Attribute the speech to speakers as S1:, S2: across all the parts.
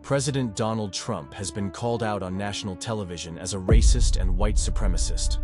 S1: President Donald Trump has been called out on national television as a racist and white supremacist.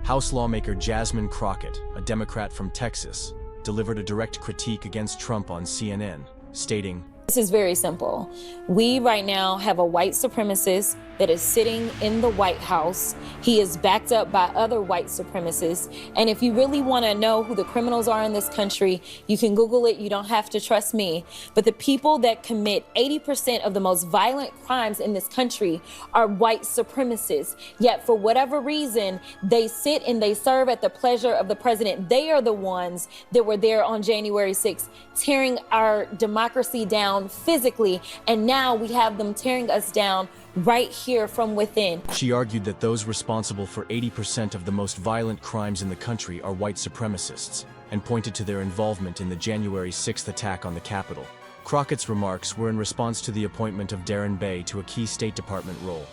S1: House lawmaker Jasmine Crockett, a Democrat from Texas, delivered a direct critique against Trump on CNN, stating,
S2: "This is very simple. We right now have a white supremacist that is sitting in the White House. He is backed up by other white supremacists. And if you really want to know who the criminals are in this country, you can Google it. You don't have to trust me. But the people that commit 80% of the most violent crimes in this country are white supremacists. Yet for whatever reason, they sit and they serve at the pleasure of the president. They are the ones that were there on January 6th, tearing our democracy down physically. And now we have them tearing us down right here from within."
S1: She argued that those responsible for 80% of the most violent crimes in the country are white supremacists, and pointed to their involvement in the January 6th attack on the Capitol. Crockett's remarks were in response to the appointment of Darren Bay to a key State Department role.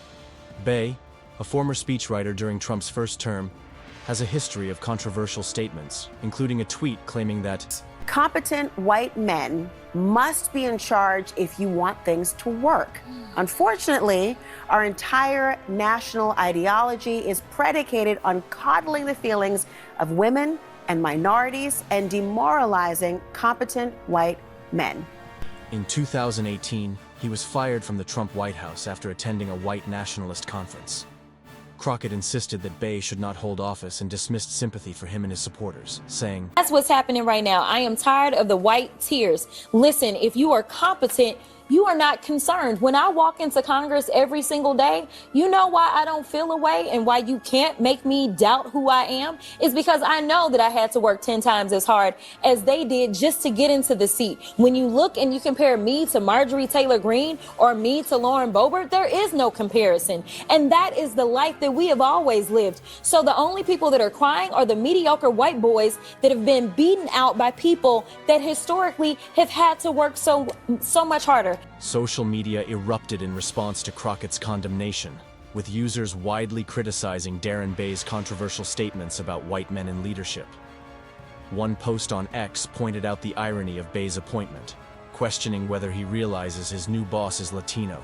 S1: Bay, a former speechwriter during Trump's first term, has a history of controversial statements, including a tweet claiming that
S3: competent white men must be in charge if you want things to work. Unfortunately, our entire national ideology is predicated on coddling the feelings of women and minorities and demoralizing competent white men.
S1: in 2018, he was fired from the Trump White House after attending a white nationalist conference. Crockett insisted that Bay should not hold office and dismissed sympathy for him and his supporters, saying,
S2: "That's what's happening right now. I am tired of the white tears. Listen, if you are competent, you are not concerned. When I walk into Congress every single day, you know why I don't feel a way and why you can't make me doubt who I am? Is because I know that I had to work 10 times as hard as they did just to get into the seat. When you look and you compare me to Marjorie Taylor Greene or me to Lauren Boebert, there is no comparison. And that is the life that we have always lived. So the only people that are crying are the mediocre white boys that have been beaten out by people that historically have had to work so much harder."
S1: Social media erupted in response to Crockett's condemnation, with users widely criticizing Darren Bay's controversial statements about white men in leadership. One post on X pointed out the irony of Bay's appointment, questioning whether he realizes his new boss is Latino.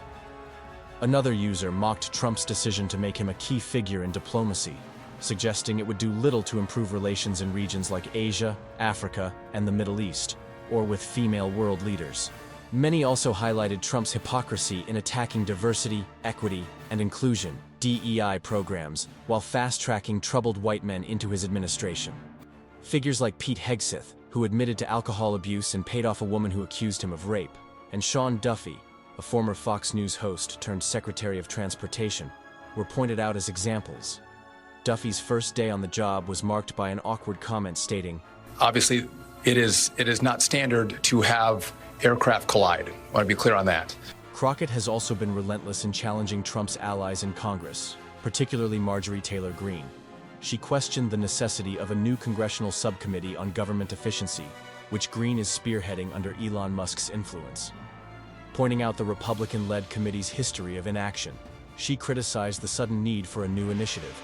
S1: Another user mocked Trump's decision to make him a key figure in diplomacy, suggesting it would do little to improve relations in regions like Asia, Africa, and the Middle East, or with female world leaders. Many also highlighted Trump's hypocrisy in attacking diversity, equity, and inclusion (DEI) programs while fast-tracking troubled white men into his administration. Figures like Pete Hegseth, who admitted to alcohol abuse and paid off a woman who accused him of rape, and Sean Duffy, a former Fox News host turned Secretary of Transportation, were pointed out as examples. Duffy's first day on the job was marked by an awkward comment stating,
S4: "Obviously, it is not standard to have aircraft collide. I want to be clear on that."
S1: Crockett has also been relentless in challenging Trump's allies in Congress, particularly Marjorie Taylor Greene. She questioned the necessity of a new congressional subcommittee on government efficiency, which Greene is spearheading under Elon Musk's influence. Pointing out the Republican-led committee's history of inaction, she criticized the sudden need for a new initiative,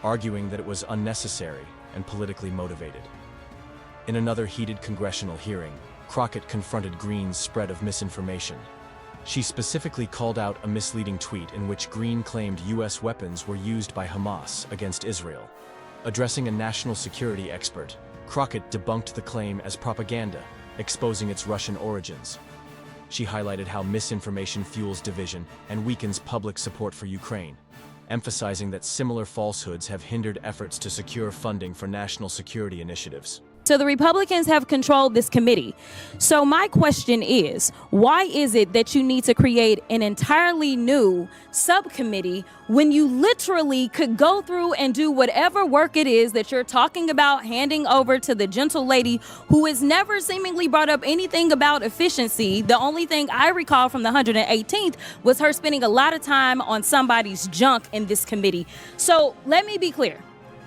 S1: arguing that it was unnecessary and politically motivated. In another heated congressional hearing, Crockett confronted Greene's spread of misinformation. She specifically called out a misleading tweet in which Greene claimed U.S. weapons were used by Hamas against Israel. Addressing a national security expert, Crockett debunked the claim as propaganda, exposing its Russian origins. She highlighted how misinformation fuels division and weakens public support for Ukraine, emphasizing that similar falsehoods have hindered efforts to secure funding for national security initiatives.
S5: So the Republicans have controlled this committee. So my question is, why is it that you need to create an entirely new subcommittee when you literally could go through and do whatever work it is that you're talking about handing over to the gentle lady who has never seemingly brought up anything about efficiency? The only thing I recall from the 118th was her spending a lot of time on somebody's junk in this committee. So let me be clear.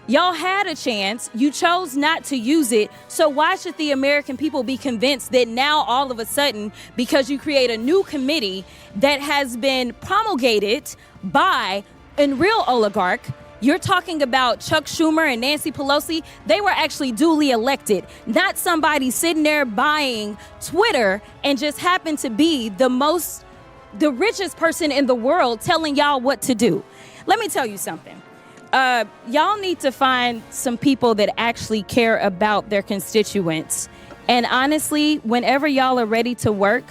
S5: Y'all had a chance, you chose not to use it, so why should the American people be convinced that now all of a sudden, because you create a new committee that has been promulgated by a real oligarch, you're talking about Chuck Schumer and Nancy Pelosi, they were actually duly elected, not somebody sitting there buying Twitter and just happened to be the most the richest person in the world telling y'all what to do. Let me tell you something. Y'all need to find some people that actually care about their constituents. And honestly, whenever y'all are ready to work,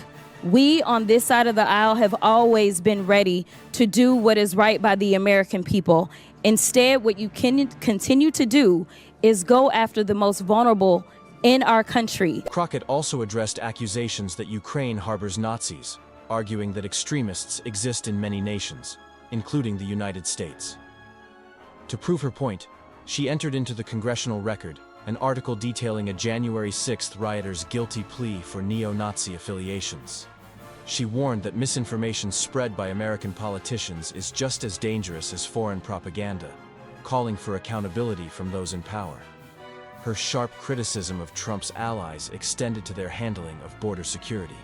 S5: we on this side of the aisle have always been ready to do what is right by the American people. Instead, what you can continue to do is go after the most vulnerable in our country.
S1: Crockett also addressed accusations that Ukraine harbors Nazis, arguing that extremists exist in many nations, including the United States. To prove her point, she entered into the congressional record an article detailing a January 6th rioter's guilty plea for neo-Nazi affiliations. She warned that misinformation spread by American politicians is just as dangerous as foreign propaganda, calling for accountability from those in power. Her sharp criticism of Trump's allies extended to their handling of border security.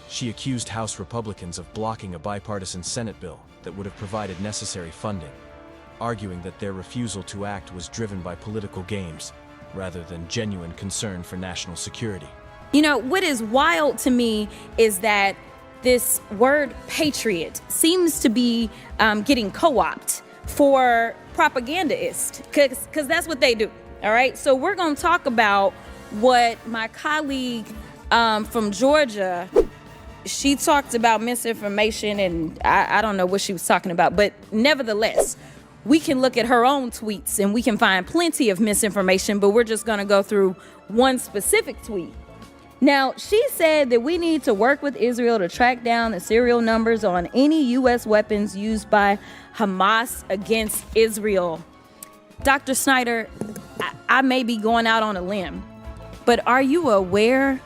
S1: She accused House Republicans of blocking a bipartisan Senate bill that would have provided necessary funding, arguing that their refusal to act was driven by political games rather than genuine concern for national security.
S5: You know, what is wild to me is that this word patriot seems to be getting co-opted for propagandists, because that's what they do. All right, so we're going to talk about what my colleague from Georgia, she talked about misinformation, and I don't know what she was talking about, but nevertheless, we can look at her own tweets and we can find plenty of misinformation, but we're just going to go through one specific tweet. Now, she said that we need to work with Israel to track down the serial numbers on any U.S. weapons used by Hamas against Israel. Dr. Snyder, I may be going out on a limb, but are you aware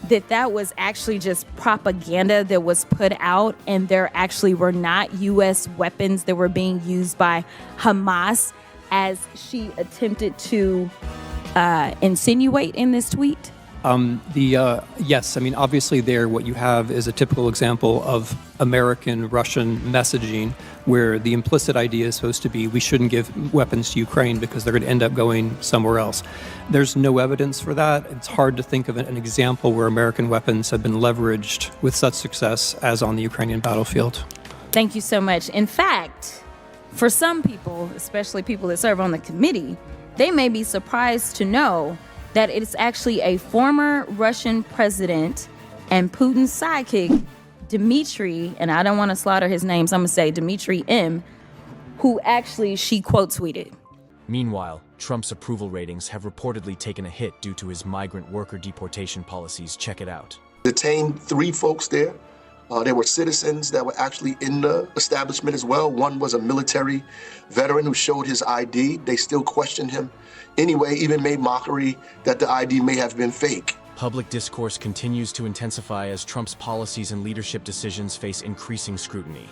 S5: that that was actually just propaganda that was put out and there actually were not U.S. weapons that were being used by Hamas as she attempted to insinuate in this tweet?
S6: Yes, I mean, obviously what you have is a typical example of American-Russian messaging where the implicit idea is supposed to be we shouldn't give weapons to Ukraine because they're going to end up going somewhere else. There's no evidence for that. It's hard to think of an example where American weapons have been leveraged with such success as on the Ukrainian battlefield.
S5: Thank you so much. In fact, for some people, especially people that serve on the committee, they may be surprised to know that it's actually a former Russian president and Putin's sidekick, Dmitry, and I don't want to slaughter his name, so I'm going to say Dmitry M., who actually she quote tweeted.
S1: Meanwhile, Trump's approval ratings have reportedly taken a hit due to his migrant worker deportation policies. Check it out.
S7: Detained 3 folks there. There were citizens that were actually in the establishment as well. One was a military veteran who showed his ID. They still questioned him anyway, even made mockery that the ID may have been fake.
S1: Public discourse continues to intensify as Trump's policies and leadership decisions face increasing scrutiny.